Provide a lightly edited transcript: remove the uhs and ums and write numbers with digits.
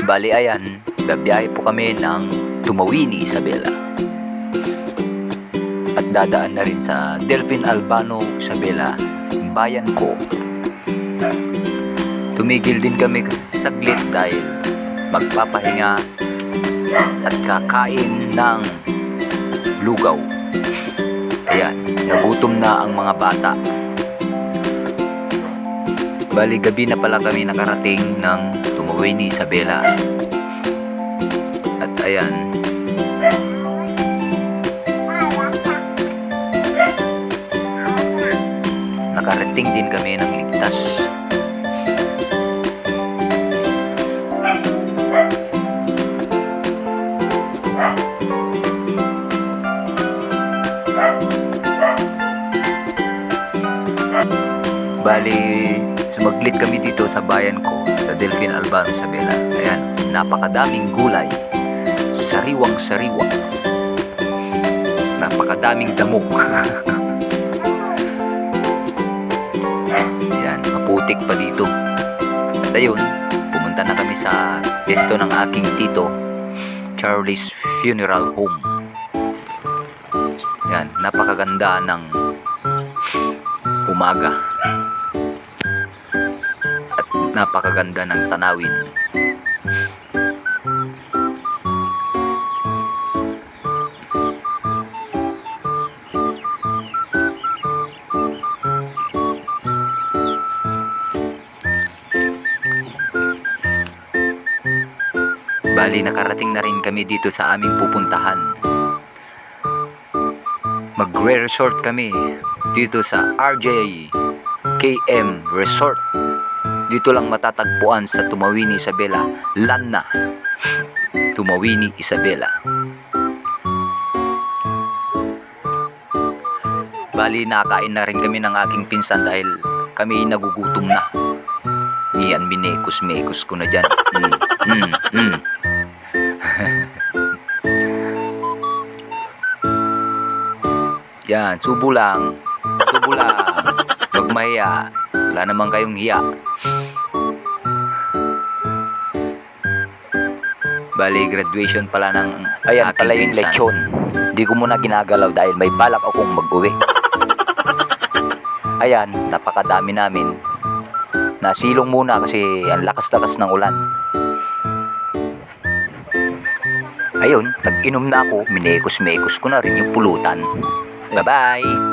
Bali ayan, babiyahe po kami ng Tumawini, Isabela. At dadaan na rin sa Delfin Albano, Isabela, bayan ko. Tumigil din kami saglit dahil magpapahinga at kakain ng lugaw. Ayan, nagutom na ang mga bata. Bali gabi na pala kami nakarating ng Tumawini, Isabela. At ayan, nakarating din kami ng ligtas. Bali, sumaglit kami dito sa bayan ko, sa Delfin Albano, Isabela. Ayan, napakadaming gulay, sariwang-sariwa, napakadaming damo. Ayan, maputik pa dito. At ayun, pumunta na kami sa pesto ng aking tito, Charlie's Funeral Home. Ayan, napakaganda ng umaga at napakaganda ng tanawin. Bali, nakarating na rin kami dito sa aming pupuntahan. Magre-resort kami dito sa RJ KM Resort. Dito lang matatagpuan sa Tumawini, Isabela. Lanna, Tumawini, Isabela. Bali, nakain na rin kami ng aking pinsan dahil kami nagugutom na. Iyan, minekos ko na dyan. Yan, subo lang. Huwag mahiya. Wala naman kayong hiya. Bali, graduation pala ng Ayan aking pala yung pinsan. lechon. Di ko muna ginagalaw dahil may balak akong mag-uwi. Ayan, napakadami namin. Nasilong muna kasi ang lakas-lakas ng ulan. Ayun, nag-inom na ako. Minekos ko na rin yung pulutan. Bye-bye!